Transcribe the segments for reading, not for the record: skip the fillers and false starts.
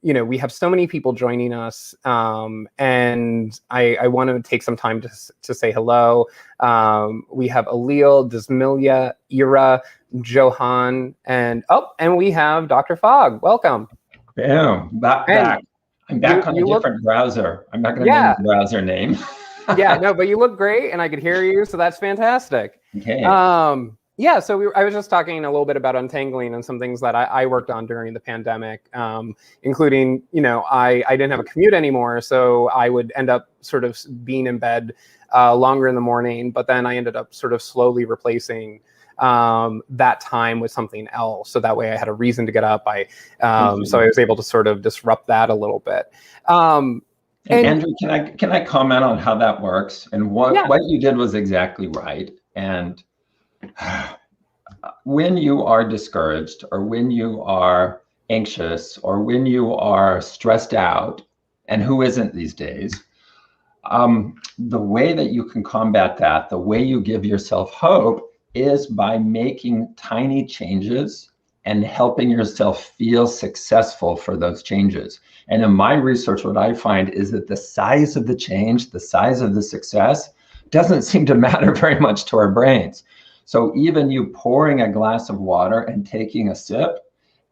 we have so many people joining us, and I want to take some time to say hello. We have Alil, Desmilia, Ira, Johan, and we have Dr. Fogg. Welcome. Bam, back. I'm back on a different browser. I'm not going to name the browser name. Yeah, no, but you look great, and I could hear you, so that's fantastic. Okay. Yeah, so I was just talking a little bit about untangling and some things that I worked on during the pandemic, including, I didn't have a commute anymore, so I would end up sort of being in bed longer in the morning, but then I ended up sort of slowly replacing that time with something else. So that way I had a reason to get up. So I was able to sort of disrupt that a little bit. And Andrew, can I comment on how that works? And what you did was exactly right. And when you are discouraged, or when you are anxious, or when you are stressed out, and who isn't these days, the way that you can combat that, the way you give yourself hope, is by making tiny changes and helping yourself feel successful for those changes. And in my research, what I find is that the size of the change, the size of the success, doesn't seem to matter very much to our brains. So even you pouring a glass of water and taking a sip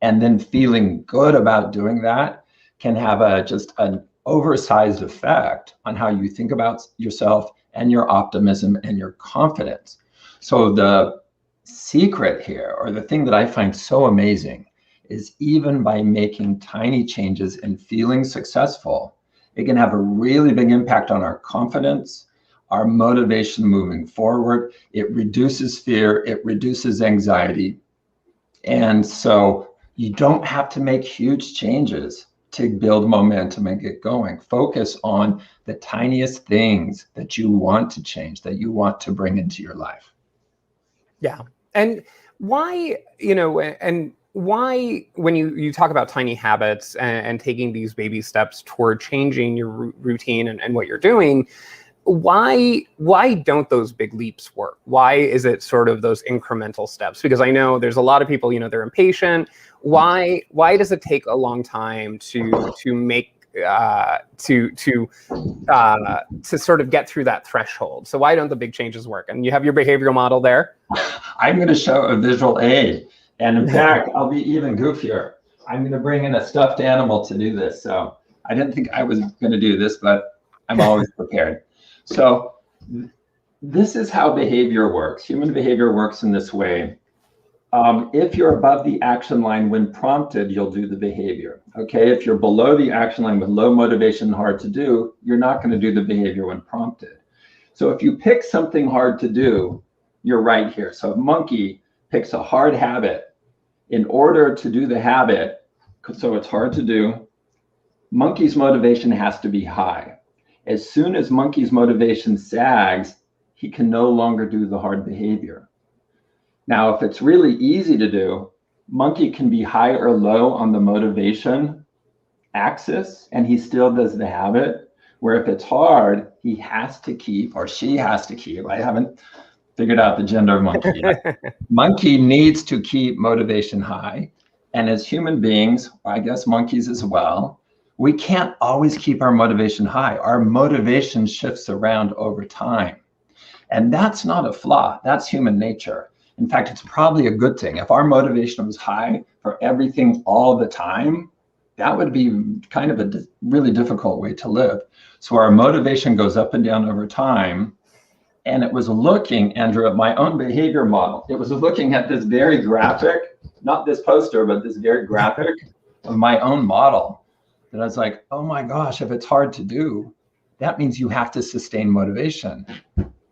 and then feeling good about doing that can have just an oversized effect on how you think about yourself and your optimism and your confidence. So the secret here, or the thing that I find so amazing, is even by making tiny changes and feeling successful, it can have a really big impact on our confidence, our motivation moving forward. It reduces fear, it reduces anxiety. And so you don't have to make huge changes to build momentum and get going. Focus on the tiniest things that you want to change, that you want to bring into your life. Yeah. And why, why, when you talk about tiny habits and taking these baby steps toward changing your routine and what you're doing, why don't those big leaps work? Why is it sort of those incremental steps? Because I know there's a lot of people, they're impatient. Why does it take a long time to make to sort of get through that threshold? So why don't the big changes work? And you have your behavioral model there. I'm going to show a visual aid. And in fact, I'll be even goofier. I'm going to bring in a stuffed animal to do this. So I didn't think I was going to do this, but I'm always prepared. So this is how behavior works. Human behavior works in this way. If you're above the action line when prompted, you'll do the behavior. Okay, if you're below the action line with low motivation, hard to do, you're not going to do the behavior when prompted. So if you pick something hard to do, you're right here. So a monkey picks a hard habit. In order to do the habit, so it's hard to do, monkey's motivation has to be high. As soon as monkey's motivation sags, he can no longer do the hard behavior. Now, if it's really easy to do, monkey can be high or low on the motivation axis, and he still does the habit. Where if it's hard, he has to keep, or she has to keep. I haven't figured out the gender of monkey yet. Monkey needs to keep motivation high. And as human beings, I guess monkeys as well, we can't always keep our motivation high. Our motivation shifts around over time. And that's not a flaw, that's human nature. In fact, it's probably a good thing. If our motivation was high for everything all the time, that would be kind of a really difficult way to live. So our motivation goes up and down over time. And it was looking, Andrew, at my own behavior model. It was looking at this very graphic, not this poster, but this very graphic of my own model. That I was like, oh my gosh, if it's hard to do, that means you have to sustain motivation.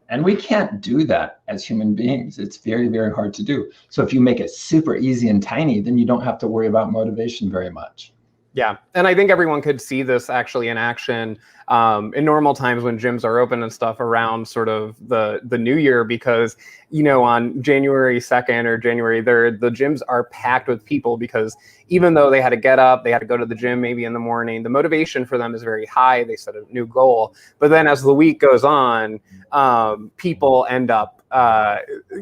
And we can't do that as human beings. It's very, very hard to do. So if you make it super easy and tiny, then you don't have to worry about motivation very much. Yeah, and I think everyone could see this actually in action in normal times when gyms are open and stuff around sort of the new year, because, on January 2nd or January 3rd, the gyms are packed with people because even though they had to get up, they had to go to the gym maybe in the morning, the motivation for them is very high. They set a new goal. But then as the week goes on, people end up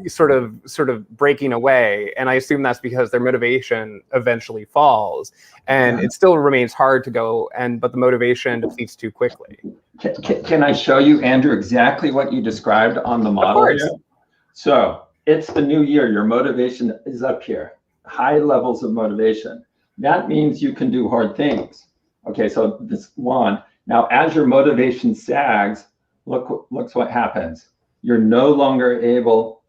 sort of breaking away, and I assume that's because their motivation eventually falls, and it still remains hard to go, but the motivation depletes too quickly. Can I show you, Andrew, exactly what you described on the model here? So it's the new year. Your motivation is up here. High levels of motivation. That means you can do hard things. Okay, so this one. Now, as your motivation sags, look what happens. You're no longer able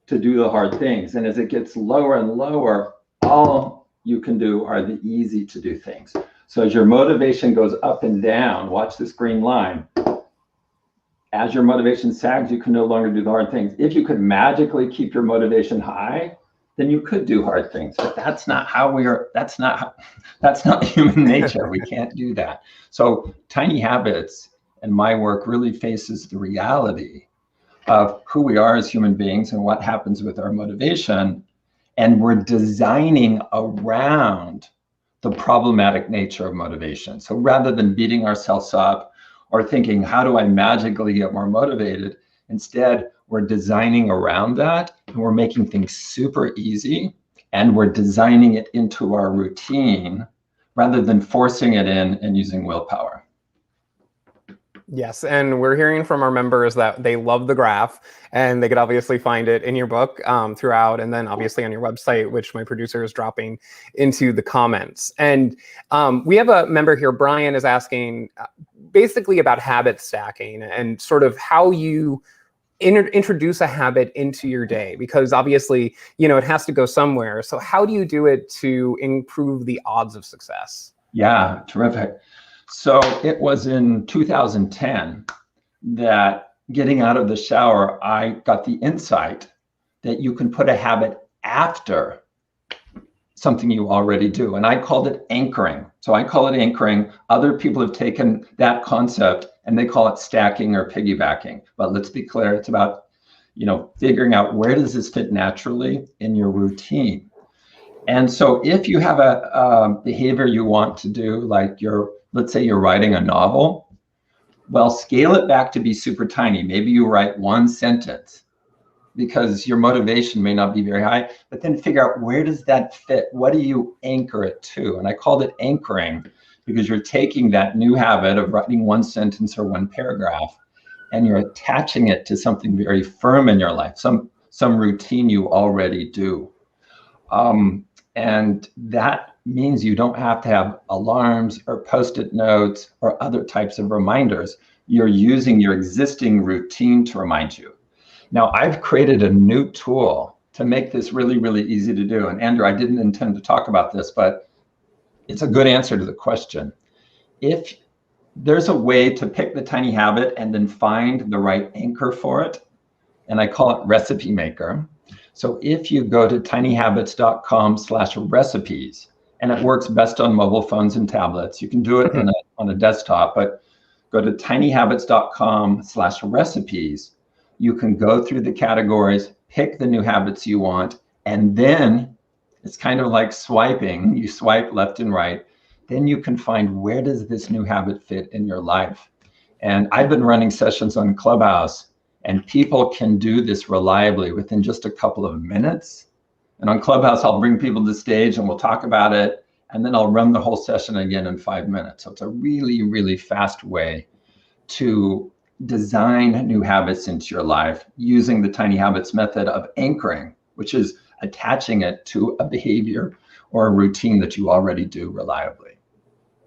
to do the hard things. And as it gets lower and lower, all you can do are the easy to do things. So as your motivation goes up and down, watch this green line. As your motivation sags, you can no longer do the hard things. If you could magically keep your motivation high, then you could do hard things. But that's not how we are. That's not human nature. We can't do that. So Tiny Habits and my work really faces the reality of who we are as human beings and what happens with our motivation. And we're designing around the problematic nature of motivation. So rather than beating ourselves up or thinking, how do I magically get more motivated? Instead, we're designing around that, and we're making things super easy, and we're designing it into our routine rather than forcing it in and using willpower. Yes, and we're hearing from our members that they love the graph, and they could obviously find it in your book throughout, and then obviously on your website, which my producer is dropping into the comments. And we have a member here, Brian, is asking basically about habit stacking and sort of how you introduce a habit into your day, because obviously, it has to go somewhere. So how do you do it to improve the odds of success? Yeah, terrific. So it was in 2010 that getting out of the shower, I got the insight that you can put a habit after something you already do. And I called it anchoring. So I call it anchoring. Other people have taken that concept and they call it stacking or piggybacking. But let's be clear, it's about, figuring out where does this fit naturally in your routine. And so if you have a behavior you want to do, like let's say you're writing a novel, well, scale it back to be super tiny. Maybe you write one sentence because your motivation may not be very high, but then figure out where does that fit? What do you anchor it to? And I called it anchoring because you're taking that new habit of writing one sentence or one paragraph and you're attaching it to something very firm in your life, some routine you already do. And that means you don't have to have alarms or Post-it notes or other types of reminders. You're using your existing routine to remind you. Now, I've created a new tool to make this really, really easy to do. And Andrew, I didn't intend to talk about this, but it's a good answer to the question. If there's a way to pick the tiny habit and then find the right anchor for it, and I call it Recipe Maker. So if you go to tinyhabits.com/recipes, and it works best on mobile phones and tablets, you can do it on a desktop, but go to tinyhabits.com/recipes. You can go through the categories, pick the new habits you want, and then it's kind of like swiping. You swipe left and right. Then you can find where does this new habit fit in your life. And I've been running sessions on Clubhouse, and people can do this reliably within just a couple of minutes. And on Clubhouse, I'll bring people to the stage and we'll talk about it. And then I'll run the whole session again in 5 minutes. So it's a really, really fast way to design new habits into your life using the Tiny Habits method of anchoring, which is attaching it to a behavior or a routine that you already do reliably.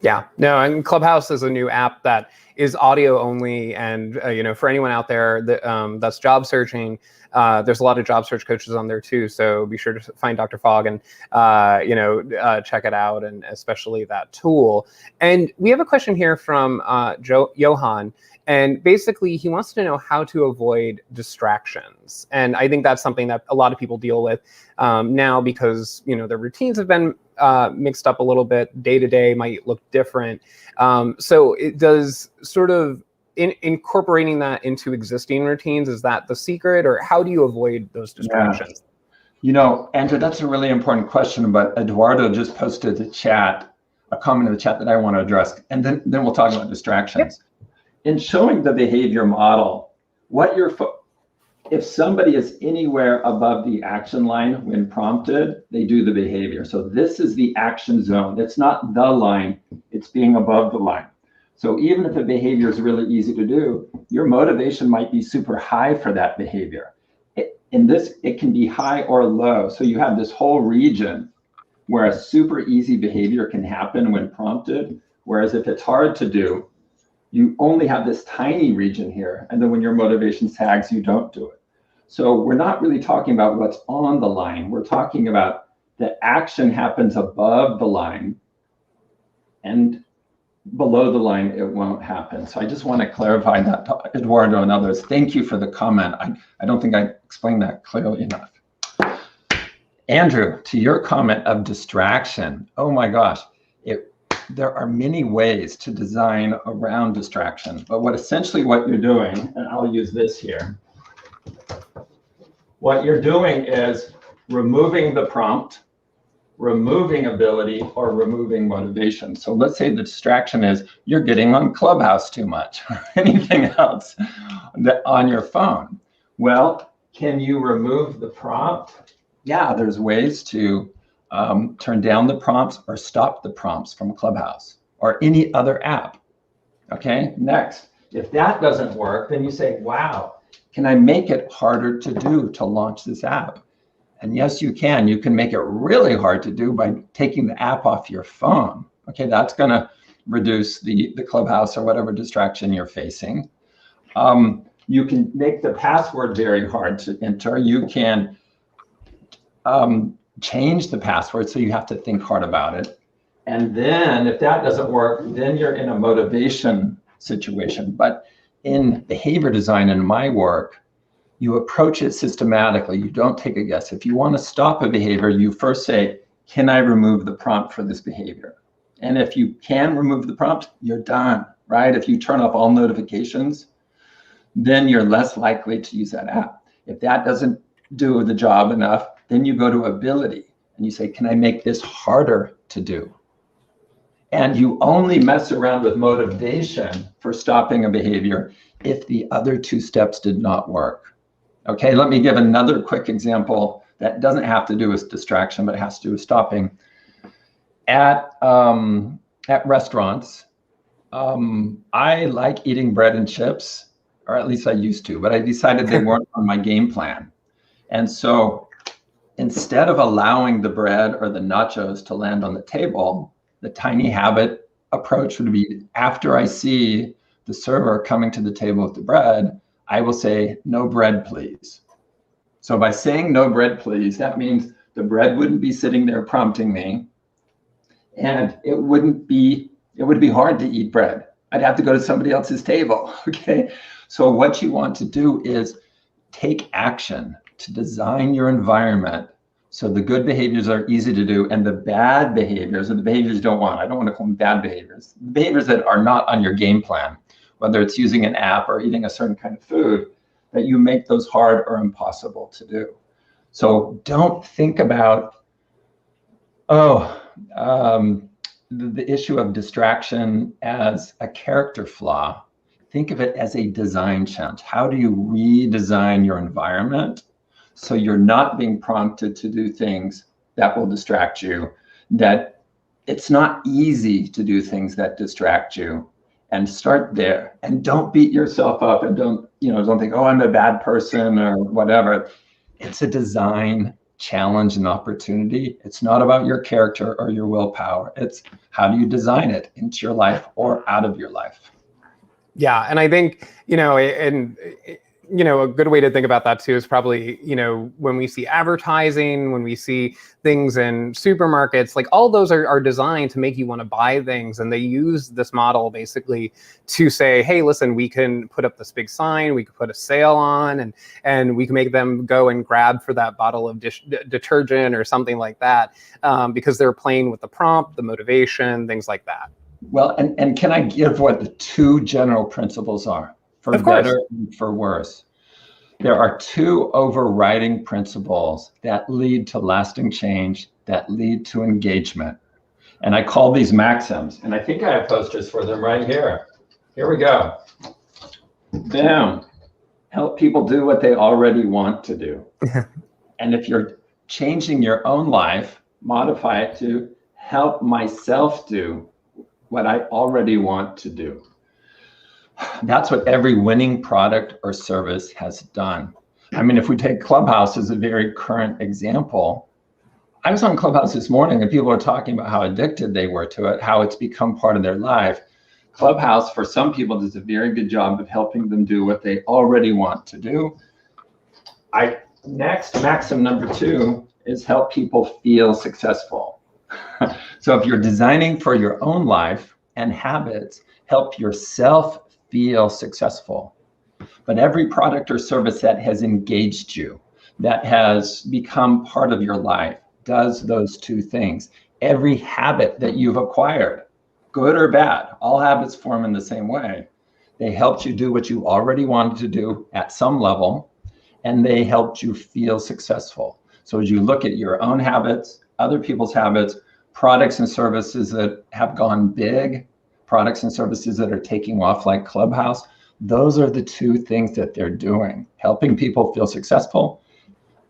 Yeah, no, and Clubhouse is a new app that is audio only, and for anyone out there that's job searching, there's a lot of job search coaches on there too. So be sure to find Dr. Fogg and check it out, and especially that tool. And we have a question here from Johan, and basically he wants to know how to avoid distractions. And I think that's something that a lot of people deal with now because their routines have been mixed up a little bit. Day to day might look different. So it does sort of incorporating that into existing routines. Is that the secret, or how do you avoid those distractions? Yeah. Andrew, that's a really important question, but Eduardo just posted a comment in the chat that I want to address, and then we'll talk about distractions. Yep. In showing the behavior model, what you're if somebody is anywhere above the action line when prompted, they do the behavior. So this is the action zone. It's not the line, it's being above the line. So even if a behavior is really easy to do, your motivation might be super high for that behavior. It can be high or low. So you have this whole region where a super easy behavior can happen when prompted. Whereas if it's hard to do, you only have this tiny region here. And then when your motivation sags, you don't do it. So we're not really talking about what's on the line. We're talking about the action happens above the line, and below the line, it won't happen. So I just want to clarify that to Eduardo and others. Thank you for the comment. I don't think I explained that clearly enough. Andrew, to your comment of distraction, oh my gosh, there are many ways to design around distraction, but essentially what you're doing, and I'll use this here, what you're doing is removing the prompt, removing ability, or removing motivation. So let's say the distraction is you're getting on Clubhouse too much or anything else on your phone. Well, can you remove the prompt? Yeah, there's ways to turn down the prompts or stop the prompts from Clubhouse or any other app. Okay, next, if that doesn't work, then you say, wow, can I make it harder to do to launch this app? And yes, you can. You can make it really hard to do by taking the app off your phone. Okay, that's going to reduce the Clubhouse or whatever distraction you're facing. You can make the password very hard to enter. You can change the password, so you have to think hard about it. And then if that doesn't work, then you're in a motivation situation. But in behavior design, in my work, you approach it systematically. You don't take a guess. If you want to stop a behavior, you first say, can I remove the prompt for this behavior? And if you can remove the prompt, you're done, right? If you turn off all notifications, then you're less likely to use that app. If that doesn't do the job enough, then you go to ability and you say, can I make this harder to do? And you only mess around with motivation for stopping a behavior if the other two steps did not work. Okay, let me give another quick example that doesn't have to do with distraction, but it has to do with stopping. At restaurants, I like eating bread and chips, or at least I used to, but I decided they weren't on my game plan. And so instead of allowing the bread or the nachos to land on the table, the tiny habit approach would be, after I see the server coming to the table with the bread, I will say, no bread, please. So by saying no bread, please, that means the bread wouldn't be sitting there prompting me, and it would be hard to eat bread. I'd have to go to somebody else's table, okay? So what you want to do is take action to design your environment so the good behaviors are easy to do, and the bad behaviors, or the behaviors you don't want, I don't want to call them bad behaviors, behaviors that are not on your game plan, whether it's using an app or eating a certain kind of food, that you make those hard or impossible to do. So don't think about, the issue of distraction as a character flaw. Think of it as a design challenge. How do you redesign your environment so you're not being prompted to do things that will distract you, that it's not easy to do things that distract you? And start there, and don't beat yourself up, and don't think, oh, I'm a bad person or whatever. It's a design challenge and opportunity. It's not about your character or your willpower. It's how do you design it into your life or out of your life? Yeah, and I think, a good way to think about that too is probably, when we see advertising, when we see things in supermarkets, like all those are designed to make you want to buy things. And they use this model basically to say, hey, listen, we can put up this big sign, we could put a sale on, and we can make them go and grab for that bottle of detergent or something like that, because they're playing with the prompt, the motivation, things like that. Well, and can I give what the two general principles are? For better and for worse. There are two overriding principles that lead to lasting change, that lead to engagement. And I call these maxims. And I think I have posters for them right here. Here we go. Bam. Help people do what they already want to do. And if you're changing your own life, modify it to help myself do what I already want to do. That's what every winning product or service has done. I mean, if we take Clubhouse as a very current example, I was on Clubhouse this morning and people are talking about how addicted they were to it, how it's become part of their life. Clubhouse, for some people, does a very good job of helping them do what they already want to do. Next, maxim number 2 is help people feel successful. So if you're designing for your own life and habits, help yourself feel successful. But every product or service that has engaged you, that has become part of your life, does those 2 things. Every habit that you've acquired, good or bad, all habits form in the same way. They helped you do what you already wanted to do at some level, and they helped you feel successful. So as you look at your own habits, other people's habits, products and services that have gone big, products and services that are taking off like Clubhouse, those are the 2 things that they're doing, helping people feel successful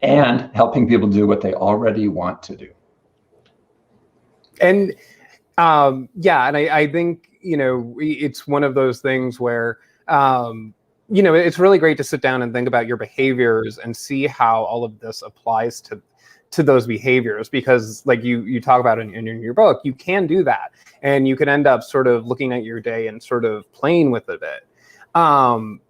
and helping people do what they already want to do. And and I think, it's one of those things where, it's really great to sit down and think about your behaviors and see how all of this applies to those behaviors, because like you talk about in your book, you can do that. And you can end up sort of looking at your day and sort of playing with it a bit.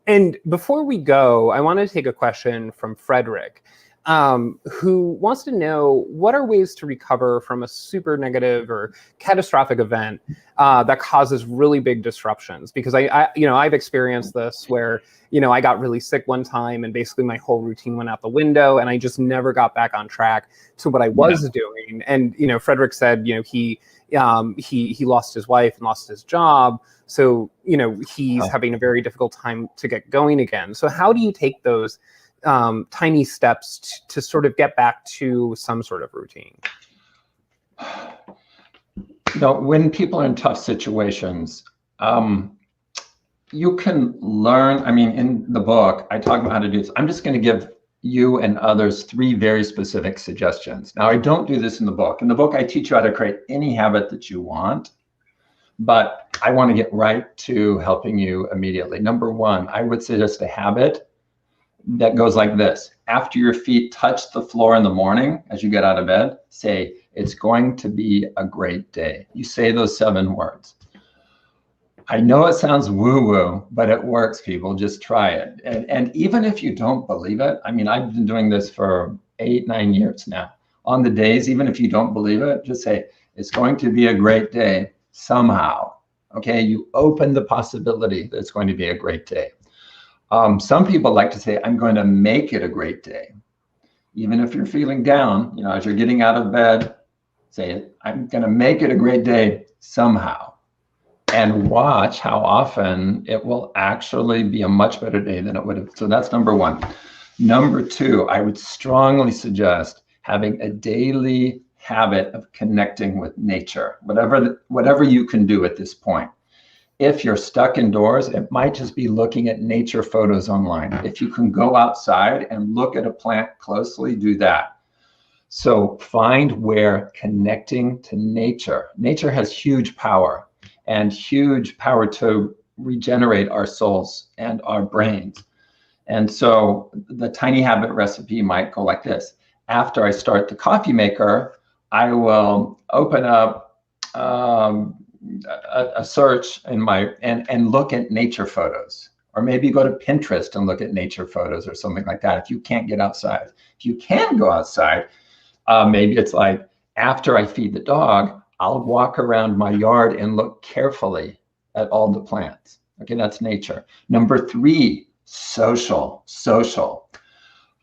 And before we go, I want to take a question from Frederick, who wants to know, what are ways to recover from a super negative or catastrophic event that causes really big disruptions? Because I've experienced this where, I got really sick one time and basically my whole routine went out the window and I just never got back on track to what I was doing. And, Frederick said, he lost his wife and lost his job. So, he's having a very difficult time to get going again. So how do you take those tiny steps to sort of get back to some sort of routine? When people are in tough situations, you can learn. I mean, in the book, I talk about how to do this. I'm just going to give you and others 3 very specific suggestions. Now, I don't do this in the book. In the book, I teach you how to create any habit that you want, but I want to get right to helping you immediately. Number 1, I would suggest a habit that goes like this. After your feet touch the floor in the morning, as you get out of bed, say, "It's going to be a great day." You say those 7 words. I know it sounds woo-woo, but it works, people. Just try it. And even if you don't believe it, I mean, I've been doing this for 8-9 years now. On the days, even if you don't believe it, just say, "It's going to be a great day somehow." Okay, you open the possibility that it's going to be a great day. Some people like to say, "I'm going to make it a great day." Even if you're feeling down, as you're getting out of bed, say it, "I'm going to make it a great day somehow." And watch how often it will actually be a much better day than it would have. So that's number 1. Number 2, I would strongly suggest having a daily habit of connecting with nature, whatever you can do at this point. If you're stuck indoors, it might just be looking at nature photos online. If you can go outside and look at a plant closely, do that. So find where connecting to nature has huge power, and huge power to regenerate our souls and our brains. And so the tiny habit recipe might go like this. After I start the coffee maker, I will open up a search and look at nature photos, or maybe go to Pinterest and look at nature photos or something like that if you can't get outside. If you can go outside, maybe it's like, after I feed the dog, I'll walk around my yard and look carefully at all the plants. Okay, that's nature. Number 3, social.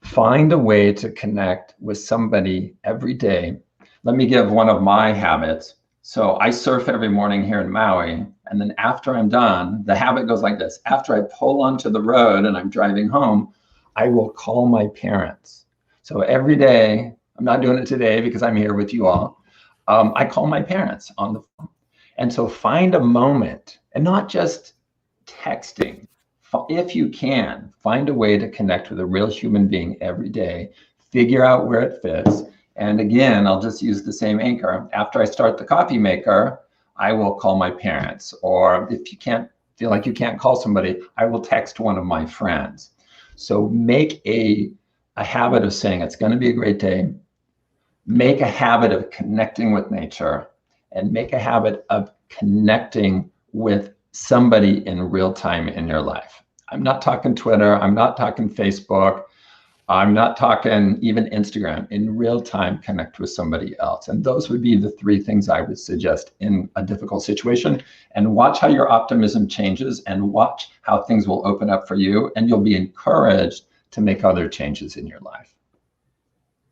Find a way to connect with somebody every day. Let me give one of my habits. So I surf every morning here in Maui, and then after I'm done, the habit goes like this. After I pull onto the road and I'm driving home, I will call my parents. So every day, I'm not doing it today because I'm here with you all, I call my parents on the phone. And so find a moment, and not just texting, if you can, find a way to connect with a real human being every day, figure out where it fits. And again, I'll just use the same anchor. After I start the coffee maker, I will call my parents. Or if you can't feel like you can't call somebody, I will text one of my friends. So make a habit of saying it's going to be a great day. Make a habit of connecting with nature, and make a habit of connecting with somebody in real time in your life. I'm not talking Twitter. I'm not talking Facebook. I'm not talking even Instagram. In real time, connect with somebody else. And those would be the three things I would suggest in a difficult situation. And watch how your optimism changes, and watch how things will open up for you. And you'll be encouraged to make other changes in your life.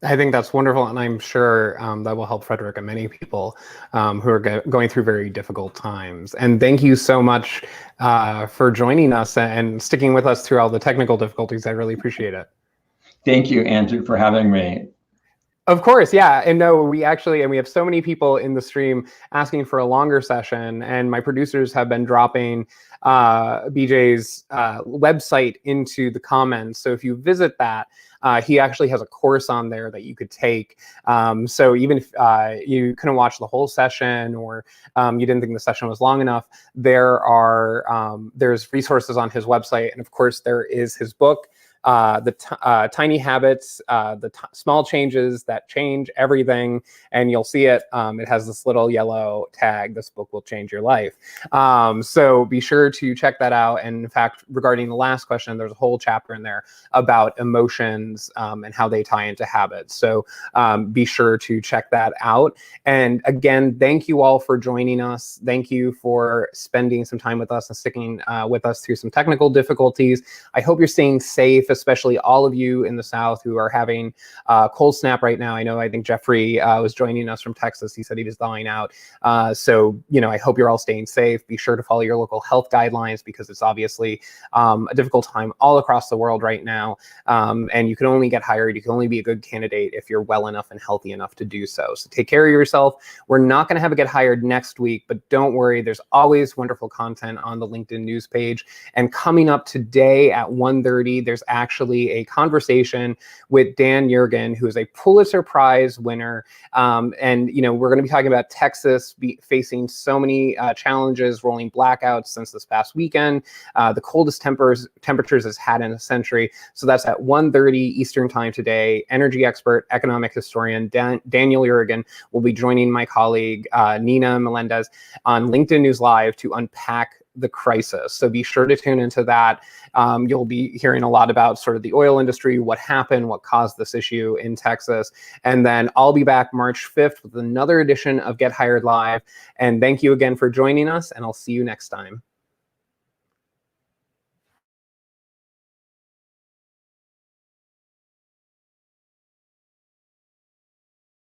I think that's wonderful, and I'm sure that will help Frederick and many people who are going through very difficult times. And thank you so much for joining us and sticking with us through all the technical difficulties. I really appreciate it. Thank you, Andrew, for having me. Of course, yeah. And no, we have so many people in the stream asking for a longer session, and my producers have been dropping BJ's website into the comments. So if you visit that, he actually has a course on there that you could take. So even if you couldn't watch the whole session, or you didn't think the session was long enough, there's resources on his website. And of course, there is his book, Tiny Habits, small changes that change everything. And you'll see it. It has this little yellow tag, "This book will change your life." So be sure to check that out. And in fact, regarding the last question, there's a whole chapter in there about emotions and how they tie into habits. So be sure to check that out. And again, thank you all for joining us. Thank you for spending some time with us and sticking with us through some technical difficulties. I hope you're staying safe, especially all of you in the South who are having cold snap right now. I think Jeffrey was joining us from Texas. He said he was thawing out. So, I hope you're all staying safe. Be sure to follow your local health guidelines, because it's obviously a difficult time all across the world right now. And you can only get hired. You can only be a good candidate if you're well enough and healthy enough to do so. So take care of yourself. We're not going to have a Get Hired next week, but don't worry. There's always wonderful content on the LinkedIn news page. And coming up today at 1:30, there's actually a conversation with Dan Yergin, who is a Pulitzer Prize winner. And, we're going to be talking about Texas facing so many challenges, rolling blackouts since this past weekend, the coldest temperatures it's had in a century. So that's at 1:30 Eastern time today. Energy expert, economic historian Daniel Yergin will be joining my colleague Nina Melendez on LinkedIn News Live to unpack the crisis. So be sure to tune into that. You'll be hearing a lot about sort of the oil industry, what happened, what caused this issue in Texas. And then I'll be back March 5th with another edition of Get Hired Live. And thank you again for joining us, and I'll see you next time.